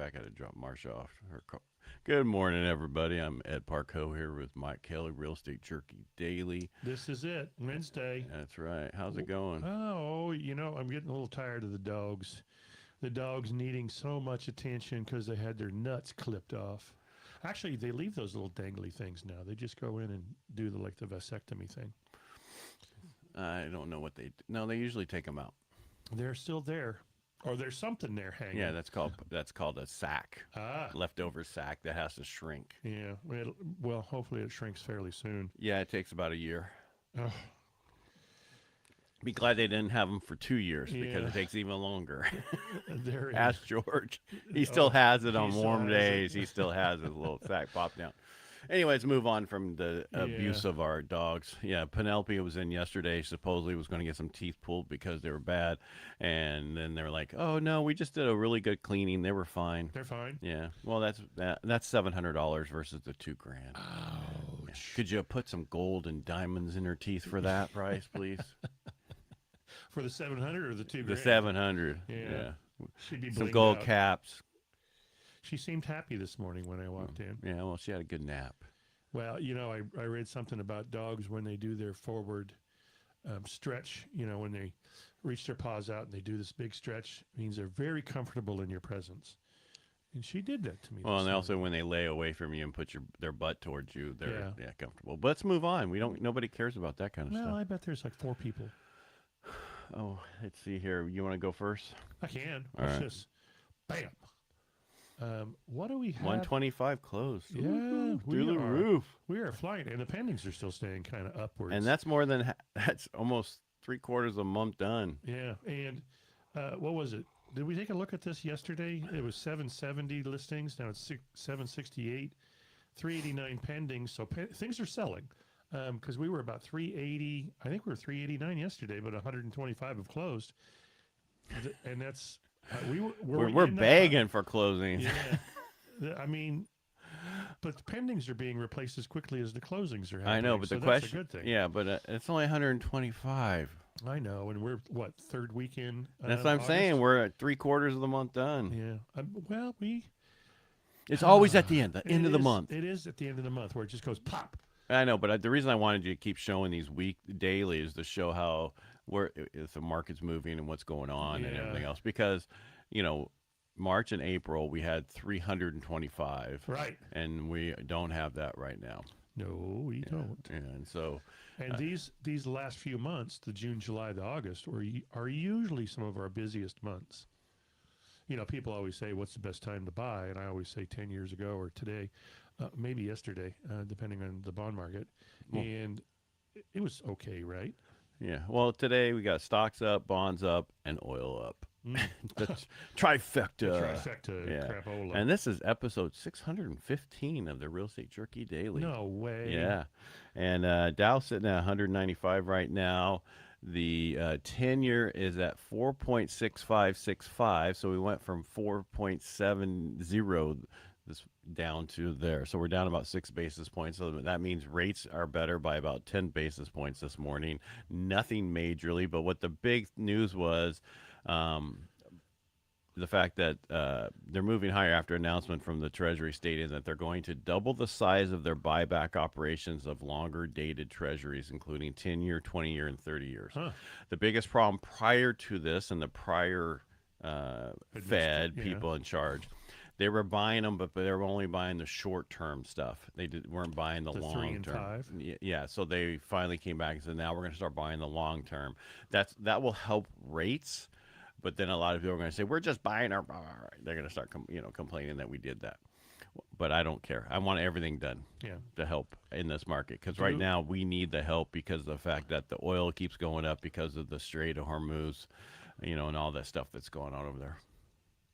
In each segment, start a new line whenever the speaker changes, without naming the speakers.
I got to drop Marsha off her car. Good morning, everybody. I'm Ed Parcaut here with Mike Kelly, Real Estate Jerky Daily.
This is it, Wednesday.
That's right. How's it going?
Oh, I'm getting a little tired of the dogs. The dogs needing so much attention because they had their nuts clipped off. Actually, they leave those little dangly things now. They just go in and do the vasectomy thing.
I don't know what they do. No, they usually take them out.
They're still there, or there's something there hanging.
Yeah, that's called a sack. Leftover sack that has to shrink.
Yeah. Well, hopefully it shrinks fairly soon.
Yeah, it takes about a year.
Oh.
Be glad they didn't have them for 2 years because it takes even longer. Ask George. He still has it on warm days. He still has his little sack popped down. Anyways, move on from the abuse of our dogs. Yeah, Penelope was in yesterday. Supposedly was going to get some teeth pulled because they were bad. And then they were like, oh, no, we just did a really good cleaning. They were fine.
They're fine?
Yeah. Well, that's $700 versus the $2,000.
Ouch.
Yeah. Could you put some gold and diamonds in her teeth for that price, please?
For the 700 or the $2,000?
The 700.
Yeah. She'd be
some gold caps.
She seemed happy this morning when I walked in.
Yeah, well, she had a good nap.
Well, I read something about dogs when they do their forward stretch, when they reach their paws out and they do this big stretch, it means they're very comfortable in your presence. And she did that to me.
Well, and also when they lay away from you and put their butt towards you, they're comfortable. But let's move on. Nobody cares about that kind of stuff.
Well, I bet there's like 4 people.
Oh, let's see here. You want to go first?
I can.
All
Just bam. What do we have?
125 closed.
Yeah,
through the roof.
We are flying, and the pendings are still staying kind of upwards.
And that's that's almost 3/4 of a month done.
Yeah, and what was it? Did we take a look at this yesterday? It was 770 listings. Now it's 768, 389 pending. So things are selling. Because we were about 380. I think we were 389 yesterday, but 125 have closed. And that's
we're begging for closings.
Yeah, I mean, but the pendings are being replaced as quickly as the closings are happening.
I know, but the
question, that's a good thing.
Yeah, but it's only 125.
I know, and we're third weekend.
That's what I'm saying. We're at 3/4 of the month done.
Yeah. Well,
it's always at the end of the month.
It is at the end of the month where it just goes pop.
I know, but the reason I wanted you to keep showing these daily is to show how if the market's moving and what's going on and everything else. Because, March and April we had 325,
right,
and we don't have that right now.
No, we don't.
And so,
these last few months, the June, July, the August, are usually some of our busiest months. People always say, "What's the best time to buy?" And I always say 10 years ago or today. Maybe yesterday, depending on the bond market. Well, and it was okay, right?
Yeah. Well, today we got stocks up, bonds up, and oil up. The trifecta.
Crapola.
And this is episode 615 of the Real Estate Jerky Daily.
No way.
Yeah. And Dow's sitting at 195 right now. The 10-year is at 4.6565. So we went from 4.70 down to there. So we're down about 6 basis points. So that means rates are better by about 10 basis points this morning. Nothing majorly, but what the big news was the fact that they're moving higher after announcement from the Treasury stating that they're going to double the size of their buyback operations of longer dated treasuries, including 10-year, 20-year, and 30 years. The biggest problem prior to this and the prior Fed people in charge, they were buying them, but they were only buying the short-term stuff. They weren't buying the long-term.
3 and 5?
Yeah, so they finally came back and said, now we're going to start buying the long-term. That will help rates, but then a lot of people are going to say, we're just buying our... They're going to start complaining that we did that. But I don't care. I want everything done to help in this market. Because right now we need the help because of the fact that the oil keeps going up because of the Strait of Hormuz, and all that stuff that's going on over there.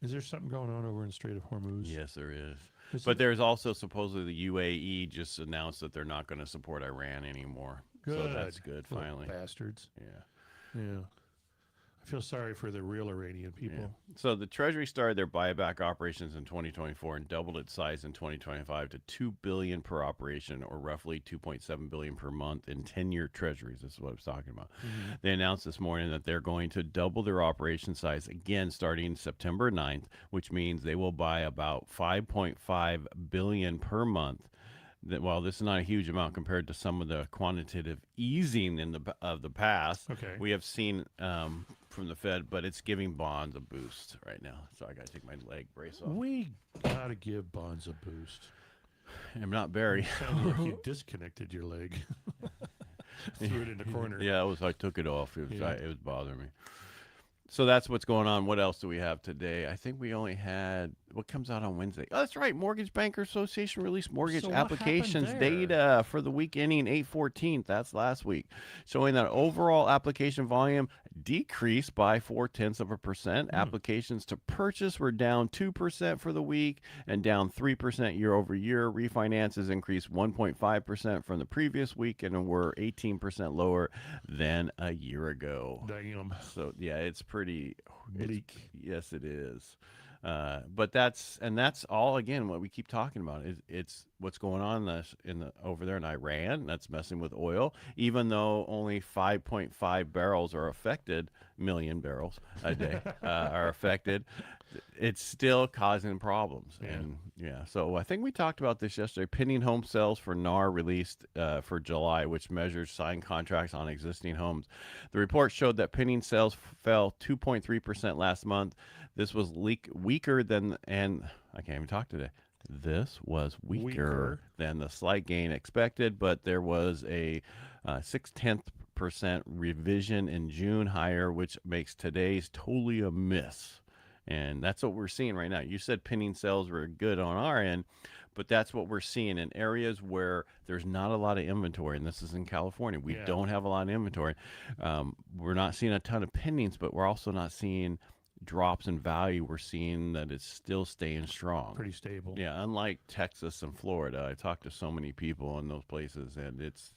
Is there something going on over in the Strait of Hormuz?
Yes, there is. But there's also supposedly the UAE just announced that they're not going to support Iran anymore.
Good.
So that's good, finally.
Little bastards.
Yeah.
Yeah. I feel sorry for the real Iranian people.
Yeah. So the Treasury started their buyback operations in 2024 and doubled its size in 2025 to $2 billion per operation, or roughly $2.7 billion per month in 10-year Treasuries. This is what I was talking about.
Mm-hmm.
They announced this morning that they're going to double their operation size again starting September 9th, which means they will buy about $5.5 billion per month. That, while this is not a huge amount compared to some of the quantitative easing in the past,
Okay.
we have seen from the Fed, but it's giving bonds a boost right now. So I got to take my leg brace off.
We got to give bonds a boost.
I'm not Barry.
Sounded like you disconnected your leg. Threw it in the corner.
Yeah, I took it off. It
Yeah.
was bothering me. So that's what's going on. What else do we have today? I think we only had what comes out on Wednesday. Oh, that's right. Mortgage Banker Association released mortgage
So what
applications
happened there?
data for the week ending 8/14. That's last week, showing that overall application volume decreased by 0.4%. Applications to purchase were down 2% for the week and down 3% year over year. Refinances increased 1.5% from the previous week and were 18% lower than a year ago.
Damn.
So yeah, it's pretty
Bleak.
Yes, it is. But that's all again what we keep talking about is it's what's going on over there in Iran that's messing with oil. Even though only 5.5 barrels are affected, million barrels a day are affected, it's still causing problems.
Yeah.
And so I think we talked about this yesterday. Pending home sales for NAR released for July, which measures signed contracts on existing homes. The report showed that pending sales fell 2.3% last month. This was weaker than, and I can't even talk today. This was weaker than the slight gain expected, but there was a 0.6% revision in June higher, which makes today's totally a miss. And that's what we're seeing right now. You said pending sales were good on our end, but that's what we're seeing in areas where there's not a lot of inventory. And this is in California. We don't have a lot of inventory. We're not seeing a ton of pendings, but we're also not seeing drops in value. We're seeing that it's still staying strong.
Pretty stable.
Yeah, unlike Texas and Florida. I talked to so many people in those places, and it's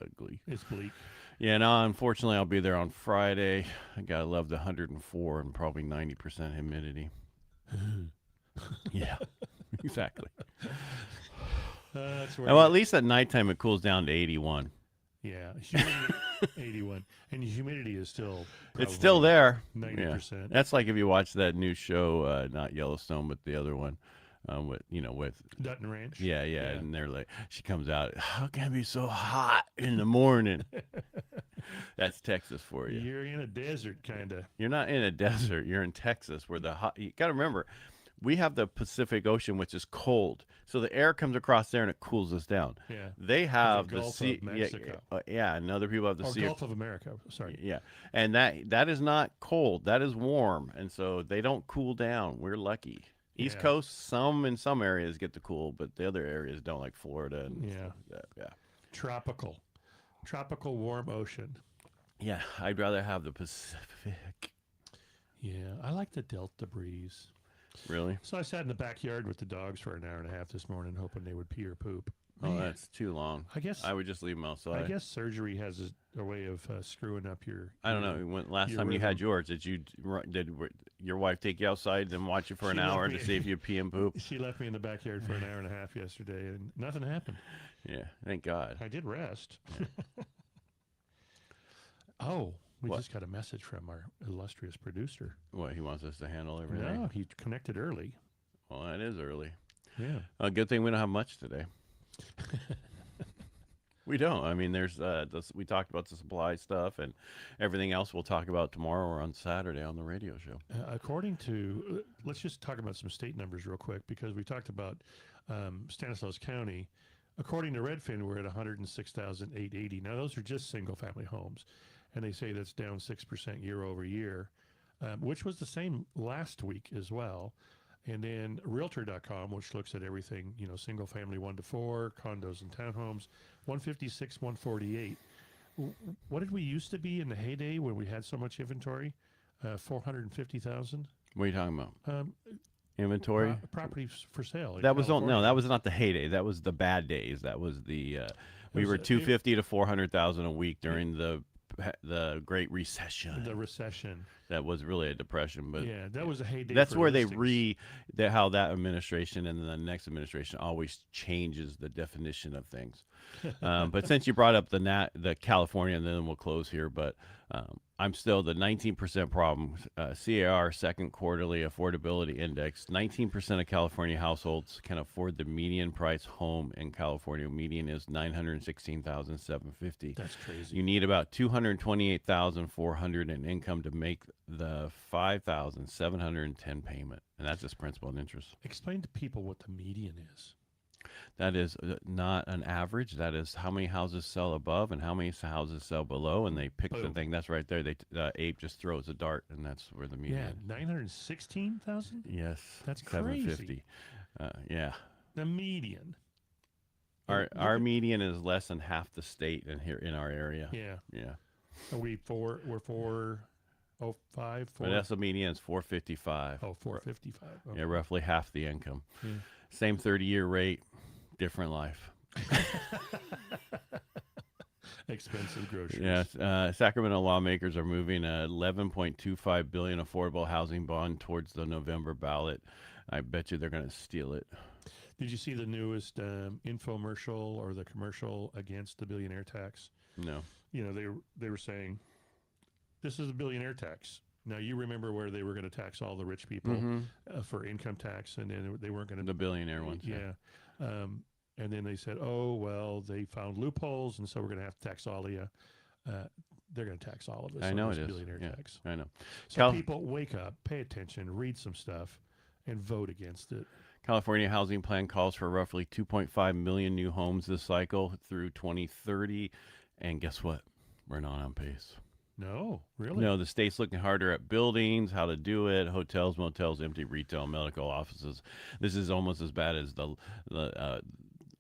ugly.
It's bleak.
Yeah, no, unfortunately, I'll be there on Friday. I gotta love the 104 and probably 90% humidity. Yeah, exactly.
That's where
Well, at least at nighttime it cools down to 81.
Yeah, humidity 81, and humidity is still
It's still there.
90%.
Yeah. That's like if you watch that new show, not Yellowstone, but the other one, with
Dutton Ranch.
yeah, and they're like, she comes out, how can it be so hot in the morning? That's Texas for you.
You're in a desert, kind of.
You're not in a desert. You're in Texas, where you got to remember, we have the Pacific Ocean, which is cold, so the air comes across there and it cools us down.
Yeah.
They have the
Gulf
sea,
of Mexico.
and other people have the sea.
Gulf of America. Sorry.
Yeah, and that is not cold. That is warm, and so they don't cool down. We're lucky. East Coast, in some areas get the cool, but the other areas don't, like Florida and stuff like that. Yeah.
Tropical warm ocean.
Yeah, I'd rather have the Pacific.
Yeah, I like the Delta breeze.
Really?
So I sat in the backyard with the dogs for an hour and a half this morning, hoping they would pee or poop.
Oh,
Man,
that's too long.
I guess
I would just leave them outside.
I guess surgery has a way of screwing up your.
I don't know. When last
your
time you had
rhythm.
yours, did your wife take you outside and watch you for an
She left
hour
me-
to see if you pee and poop?
She left me in the backyard for an hour and a half yesterday, and nothing happened.
Yeah, thank God.
I did rest. Oh, we
What?
just got a message from our illustrious producer.
What, he wants us to handle everything?
No, he connected early.
Well, that is early.
Yeah.
Good thing we don't have much today. We don't. I mean, there's we talked about the supply stuff and everything else we'll talk about tomorrow or on Saturday on the radio show.
According to, let's just talk about some state numbers real quick, because we talked about Stanislaus County. According to Redfin, we're at 106,880. Now, those are just single-family homes, and they say that's down 6% year over year, which was the same last week as well. And then Realtor.com, which looks at everything, single family 1 to 4, condos and townhomes, 156, 148. What did we used to be in the heyday when we had so much inventory? 450,000
What are you talking about? Inventory?
properties for sale. in
That was
California.
that was not the heyday. That was the bad days. That was the we
was
were
a-
250 to 400,000 a week during the the Great Recession.
The recession.
That was really a depression, but
Yeah, that was a heyday.
that's
for
where
listings.
how that administration and then the next administration always changes the definition of things. But since you brought up the California, and then we'll close here. But I'm still the 19% problem. CAR second quarterly affordability index. 19% of California households can afford the median price home in California. Median is $916,750.
That's crazy.
You need about $228,400 in income to make the $5,710 payment, and that's just principal and interest.
Explain to people what the median is.
That is not an average. That is how many houses sell above and how many houses sell below, and they pick the
Boom.
thing. That's right there. Abe just throws a dart, and that's where the median.
Yeah, 916,000.
Yes,
That's
750. Yeah,
The median.
our median is less than half the state in our area.
Yeah.
Yeah.
Are we four? We're 405.
But that's the median is 455.
Oh, 455. Okay.
Yeah, roughly half the income.
Yeah.
Same 30-year rate, different life.
Expensive groceries.
Yes, Sacramento lawmakers are moving a $11.25 billion affordable housing bond towards the November ballot. I bet you they're going to steal it.
Did you see the newest infomercial or the commercial against the billionaire tax?
No.
You know, they were saying, this is a billionaire tax. Now, you remember where they were going to tax all the rich people for income tax, and then they weren't going to.
The billionaire ones.
Yeah. And then they said, oh, well, they found loopholes, and so we're going to have to tax all of you. They're going to tax all of us.
I know
on
it
this
is.
Billionaire
Yeah,
tax.
I know.
So people, wake up, pay attention, read some stuff, and vote against it.
California housing plan calls for roughly 2.5 million new homes this cycle through 2030. And guess what? We're not on pace.
No, really?
No, the state's looking harder at buildings, how to do it, hotels, motels, empty retail, medical offices. This is almost as bad as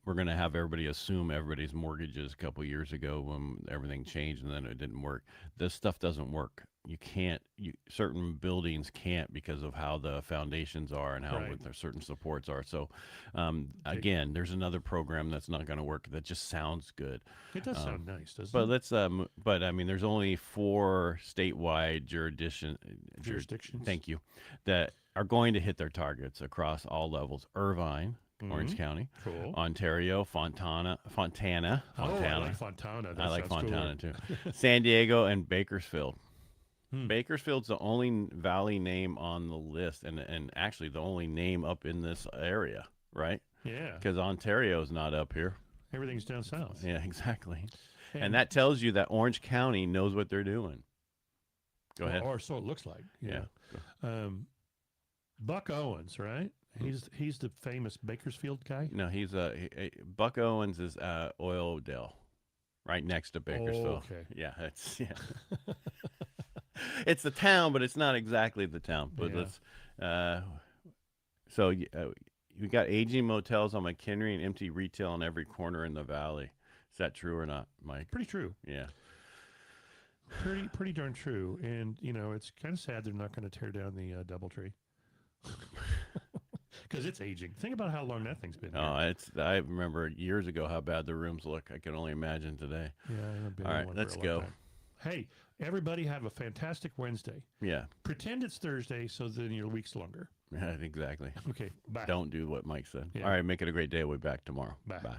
we're going to have everybody assume everybody's mortgages a couple years ago when everything changed and then it didn't work. This stuff doesn't work. You can't, certain buildings can't because of how the foundations are and how
Right.
what their certain supports are. So, again, there's another program that's not going to work that just sounds good.
It does sound nice, doesn't
But
it?
let's, but I mean, there's only 4 statewide jurisdictions. Thank you, that are going to hit their targets across all levels. Irvine, Orange County,
Cool.
Ontario, Fontana.
Oh, I like Fontana. That
I like
sounds
Fontana
cooler.
too. San Diego and Bakersfield.
Hmm.
Bakersfield's the only valley name on the list, and actually the only name up in this area, right?
Yeah.
Because Ontario's not up here.
Everything's down south.
Yeah, exactly. And that tells you that Orange County knows what they're doing. Go ahead.
Or so it looks like.
Yeah.
Buck Owens, right? He's the famous Bakersfield guy.
No, he's Buck Owens is Oildale, right next to Bakersfield.
Oh, okay.
Yeah, it's the town, but it's not exactly the town. But
Yeah.
We got aging motels on McHenry and empty retail on every corner in the valley. Is that true or not, Mike?
Pretty true.
Yeah.
Pretty darn true. And it's kind of sad they're not going to tear down the DoubleTree because it's aging. Think about how long that thing's been.
Oh, I remember years ago how bad the rooms look. I can only imagine today.
Yeah. I haven't been
All
in
right,
one
let's
for a long
go.
time. Hey, everybody have a fantastic Wednesday.
Yeah.
Pretend it's Thursday so then your week's longer.
Exactly.
Okay. Bye.
Don't do what Mike said.
Yeah.
All right, make it a great day. We'll be back tomorrow.
Bye.
Bye.